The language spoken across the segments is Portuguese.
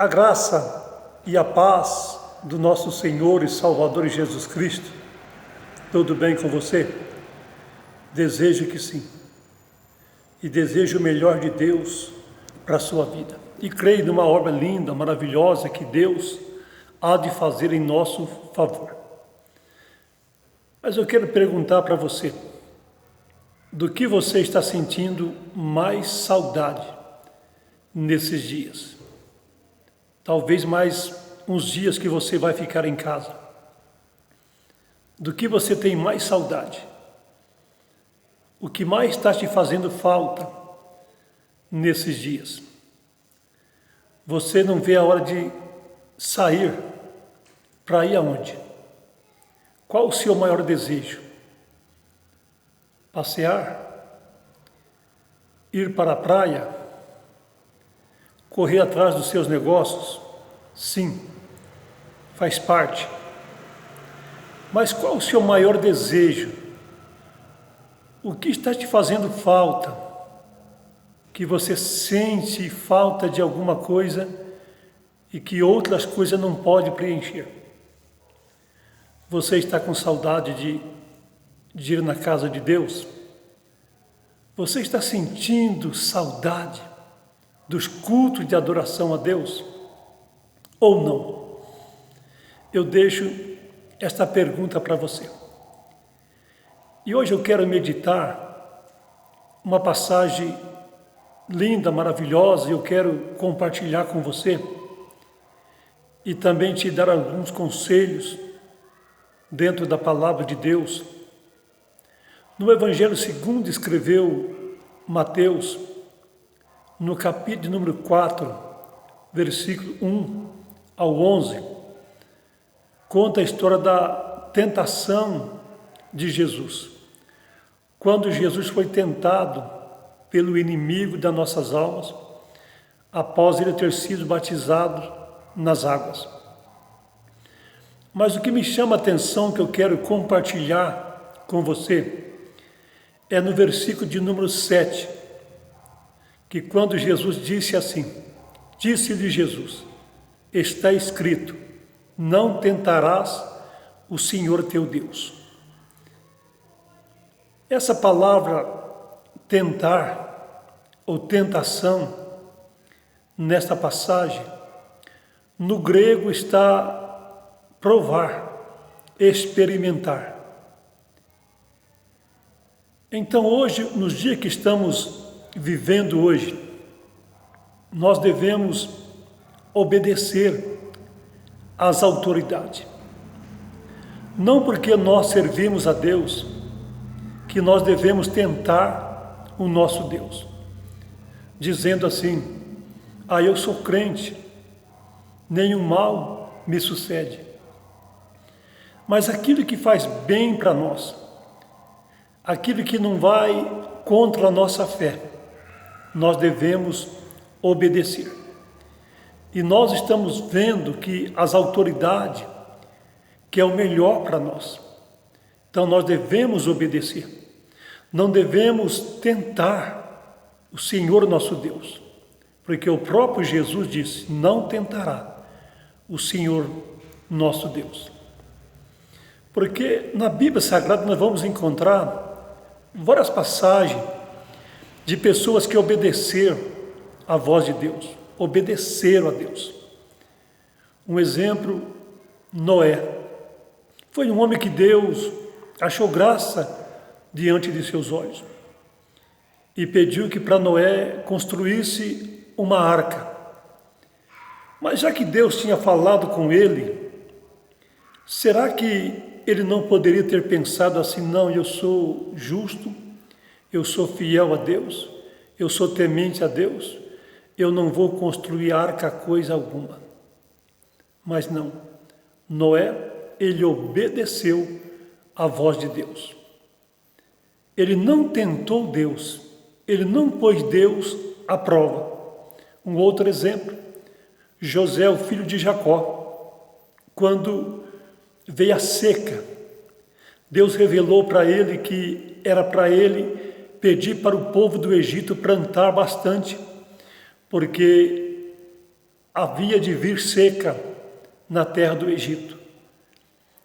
A graça e a paz do nosso Senhor e Salvador Jesus Cristo, tudo bem com você? Desejo que sim. E desejo o melhor de Deus para a sua vida. E creio numa obra linda, maravilhosa que Deus há de fazer em nosso favor. Mas eu quero perguntar para você, do que você está sentindo mais saudade nesses dias? Talvez mais uns dias que você vai ficar em casa. Do que você tem mais saudade? O que mais está te fazendo falta nesses dias? Você não vê a hora de sair para ir aonde? Qual o seu maior desejo? Passear? Ir para a praia? Correr atrás dos seus negócios? Sim, faz parte. Mas qual o seu maior desejo? O que está te fazendo falta? Que você sente falta de alguma coisa e que outras coisas não podem preencher. Você está com saudade de ir na casa de Deus? Você está sentindo saudade dos cultos de adoração a Deus? Ou não? Eu deixo esta pergunta para você. E hoje eu quero meditar uma passagem linda, maravilhosa, e eu quero compartilhar com você e também te dar alguns conselhos dentro da palavra de Deus. No Evangelho segundo escreveu Mateus, no capítulo número 4, versículo 1 ao 11, conta a história da tentação de Jesus. Quando Jesus foi tentado pelo inimigo das nossas almas, após ele ter sido batizado nas águas. Mas o que me chama a atenção, que eu quero compartilhar com você, é no versículo de número 7, que quando Jesus disse assim, disse-lhe Jesus, está escrito, não tentarás o Senhor teu Deus. Essa palavra tentar ou tentação, nesta passagem, no grego está provar, experimentar. Então hoje, nos dias que estamos vivendo hoje, nós devemos obedecer às autoridades. Não porque nós servimos a Deus, que nós devemos tentar o nosso Deus, dizendo assim, eu sou crente, nenhum mal me sucede. Mas aquilo que faz bem para nós, aquilo que não vai contra a nossa fé, nós devemos obedecer. E nós estamos vendo que as autoridades, que é o melhor para nós, então nós devemos obedecer. Não devemos tentar o Senhor nosso Deus, porque o próprio Jesus disse, não tentará o Senhor nosso Deus. Porque na Bíblia Sagrada nós vamos encontrar várias passagens de pessoas que obedeceram à voz de Deus, obedeceram a Deus. Um exemplo, Noé. Foi um homem que Deus achou graça diante de seus olhos e pediu que para Noé construísse uma arca. Mas já que Deus tinha falado com ele, será que ele não poderia ter pensado assim, não, eu sou justo, eu sou fiel a Deus, eu sou temente a Deus, eu não vou construir arca coisa alguma. Mas não, Noé, ele obedeceu à voz de Deus. Ele não tentou Deus, ele não pôs Deus à prova. Um outro exemplo, José, o filho de Jacó, quando veio a seca, Deus revelou para ele que era para ele pedir para o povo do Egito plantar bastante, porque havia de vir seca na terra do Egito.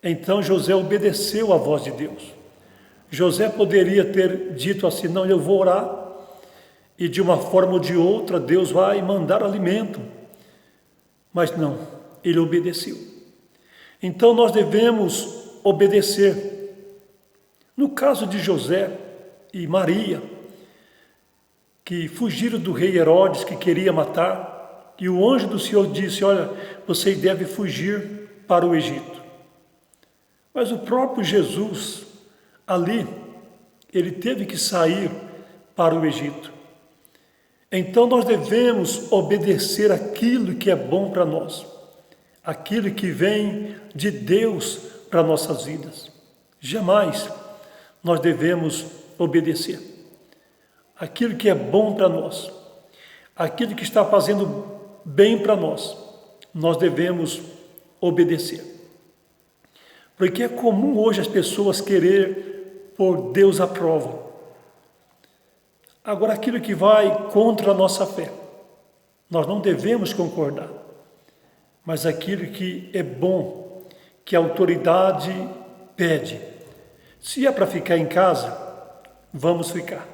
Então José obedeceu à voz de Deus. José poderia ter dito assim: não, eu vou orar e de uma forma ou de outra Deus vai mandar alimento. Mas não, ele obedeceu. Então nós devemos obedecer. No caso de José e Maria, que fugiram do rei Herodes, que queria matar, e o anjo do Senhor disse: olha, você deve fugir para o Egito. Mas o próprio Jesus, ali, ele teve que sair para o Egito. Então nós devemos obedecer aquilo que é bom para nós, aquilo que vem de Deus para nossas vidas. Jamais nós devemos obedecer aquilo que é bom para nós, aquilo que está fazendo bem para nós, nós devemos obedecer. Porque é comum hoje as pessoas querer pôr Deus à prova. Agora, aquilo que vai contra a nossa fé, nós não devemos concordar. Mas aquilo que é bom, que a autoridade pede. Se é para ficar em casa, vamos ficar.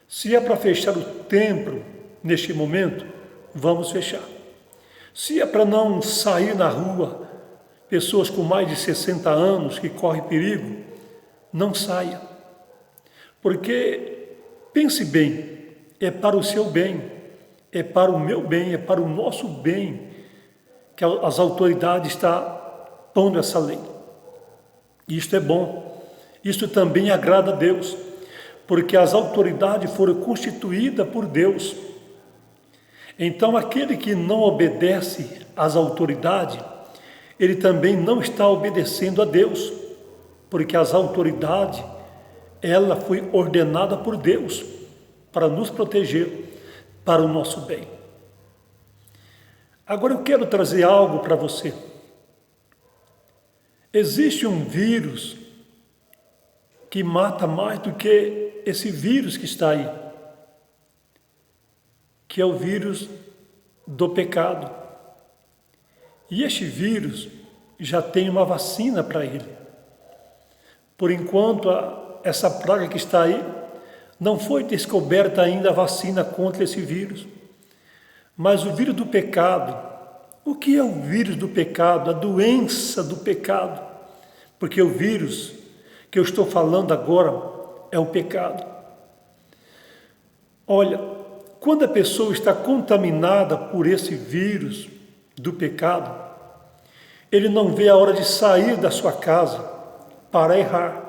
Se é para fechar o templo neste momento, vamos fechar. Se é para não sair na rua, pessoas com mais de 60 anos que correm perigo, não saia. Porque, pense bem, é para o seu bem, é para o meu bem, é para o nosso bem que as autoridades estão pondo essa lei. Isto é bom, isto também agrada a Deus, porque as autoridades foram constituídas por Deus. Então, aquele que não obedece às autoridades, ele também não está obedecendo a Deus, porque as autoridades, ela foi ordenada por Deus para nos proteger, para o nosso bem. Agora eu quero trazer algo para você. Existe um vírus que mata mais do que esse vírus que está aí, que é o vírus do pecado. E este vírus já tem uma vacina para ele. Por enquanto, essa praga que está aí, não foi descoberta ainda a vacina contra esse vírus. Mas o vírus do pecado, o que é o vírus do pecado? A doença do pecado. Porque o vírus que eu estou falando agora é o pecado. Olha, quando a pessoa está contaminada por esse vírus do pecado, ele não vê a hora de sair da sua casa para errar.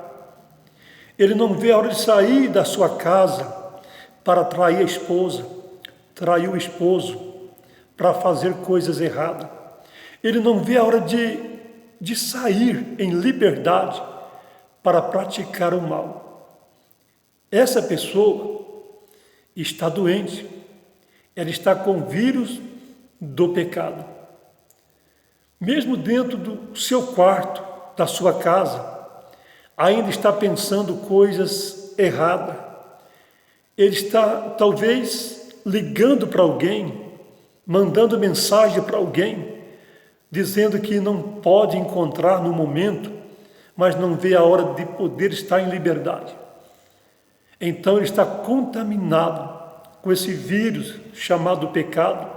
Ele não vê a hora de sair da sua casa para trair a esposa, trair o esposo, para fazer coisas erradas. Ele não vê a hora de sair em liberdade para praticar o mal. Essa pessoa está doente, ela está com o vírus do pecado. Mesmo dentro do seu quarto, da sua casa, ainda está pensando coisas erradas. Ele está, talvez, ligando para alguém, mandando mensagem para alguém, dizendo que não pode encontrar no momento, mas não vê a hora de poder estar em liberdade. Então ele está contaminado com esse vírus chamado pecado,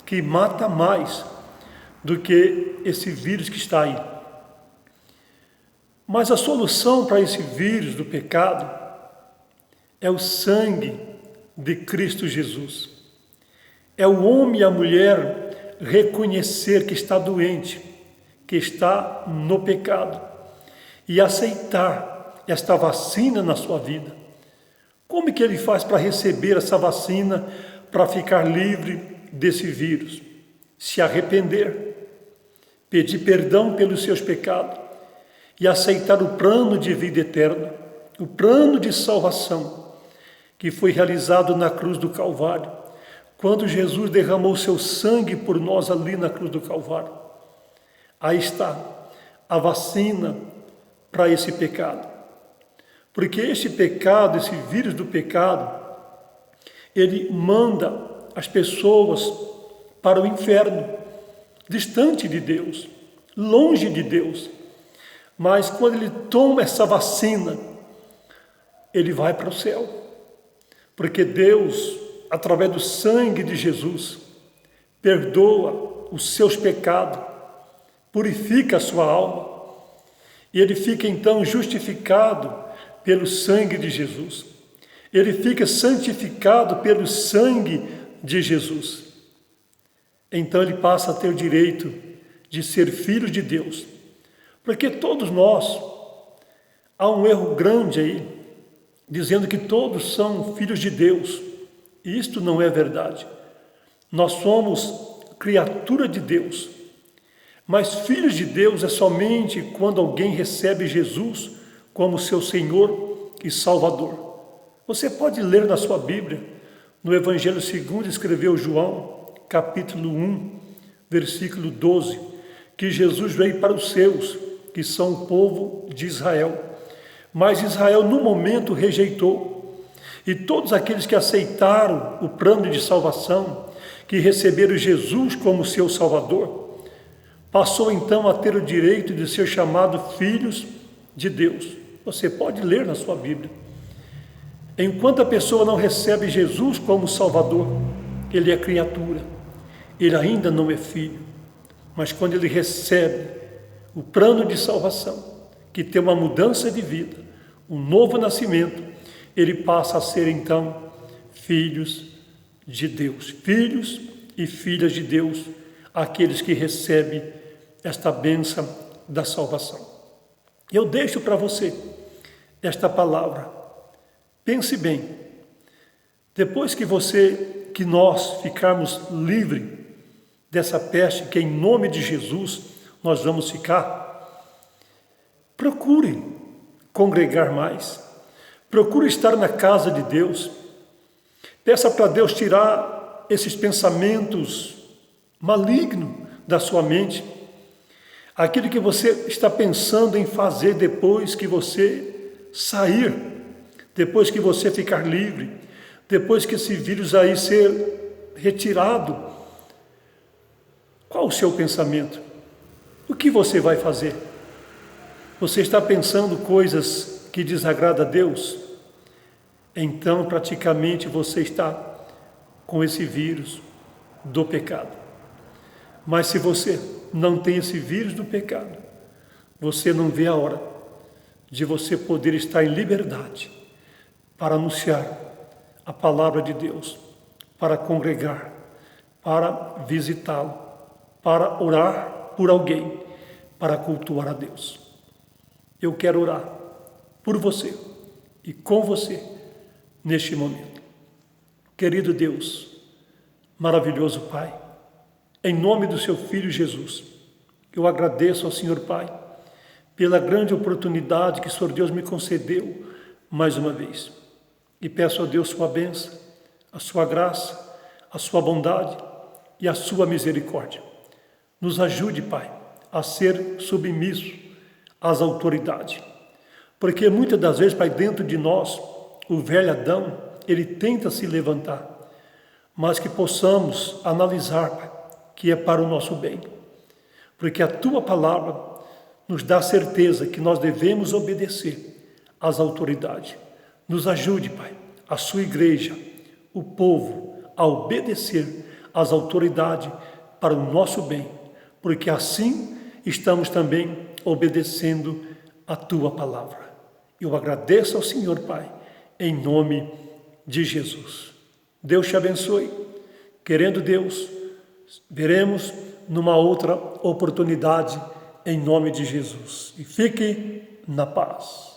que mata mais do que esse vírus que está aí. Mas a solução para esse vírus do pecado é o sangue de Cristo Jesus. É o homem e a mulher reconhecer que está doente, que está no pecado, e aceitar esta vacina na sua vida. Como que ele faz para receber essa vacina, para ficar livre desse vírus? Se arrepender, pedir perdão pelos seus pecados e aceitar o plano de vida eterna, o plano de salvação que foi realizado na cruz do Calvário, quando Jesus derramou seu sangue por nós ali na cruz do Calvário. Aí está a vacina para esse pecado. Porque esse pecado, esse vírus do pecado, ele manda as pessoas para o inferno, distante de Deus, longe de Deus. Mas quando ele toma essa vacina, ele vai para o céu, porque Deus, através do sangue de Jesus, perdoa os seus pecados, purifica a sua alma, e ele fica então justificado pelo sangue de Jesus. Ele fica santificado pelo sangue de Jesus. Então ele passa a ter o direito de ser filho de Deus. Porque todos nós, há um erro grande aí, dizendo que todos são filhos de Deus. E isto não é verdade. Nós somos criatura de Deus. Mas filhos de Deus é somente quando alguém recebe Jesus como seu Senhor e Salvador. Você pode ler na sua Bíblia, no Evangelho segundo escreveu João, capítulo 1, versículo 12, que Jesus veio para os seus, que são o povo de Israel. Mas Israel, no momento, rejeitou. E todos aqueles que aceitaram o plano de salvação, que receberam Jesus como seu Salvador, passou então a ter o direito de ser chamado filhos de Deus. Você pode ler na sua Bíblia. Enquanto a pessoa não recebe Jesus como Salvador, ele é criatura, ele ainda não é filho. Mas quando ele recebe o plano de salvação, que tem uma mudança de vida, um novo nascimento, ele passa a ser então filhos de Deus, filhos e filhas de Deus, aqueles que recebem esta bênção da salvação. Eu deixo para você esta palavra. Pense bem, depois que nós ficarmos livres dessa peste, que em nome de Jesus nós vamos ficar, procure congregar mais, procure estar na casa de Deus, peça para Deus tirar esses pensamentos malignos da sua mente, aquilo que você está pensando em fazer depois que você sair, depois que você ficar livre, depois que esse vírus aí ser retirado. Qual o seu pensamento? O que você vai fazer? Você está pensando coisas que desagradam a Deus? Então praticamente você está com esse vírus do pecado. Mas se você não tem esse vírus do pecado, você não vê a hora de você poder estar em liberdade para anunciar a palavra de Deus, para congregar, para visitá-lo, para orar por alguém, para cultuar a Deus. Eu quero orar por você e com você neste momento. Querido Deus, maravilhoso Pai, em nome do seu Filho Jesus, eu agradeço ao Senhor Pai pela grande oportunidade que o Senhor Deus me concedeu mais uma vez. E peço a Deus sua bênção, a sua graça, a sua bondade e a sua misericórdia. Nos ajude, Pai, a ser submissos às autoridades. Porque muitas das vezes, Pai, dentro de nós, o velho Adão, ele tenta se levantar, mas que possamos analisar, Pai, que é para o nosso bem. Porque a Tua palavra nos dá certeza que nós devemos obedecer às autoridades. Nos ajude, Pai, a sua igreja, o povo, a obedecer às autoridades para o nosso bem, porque assim estamos também obedecendo a Tua palavra. Eu agradeço ao Senhor, Pai, em nome de Jesus. Deus te abençoe. Querendo Deus, veremos numa outra oportunidade, em nome de Jesus. E fique na paz.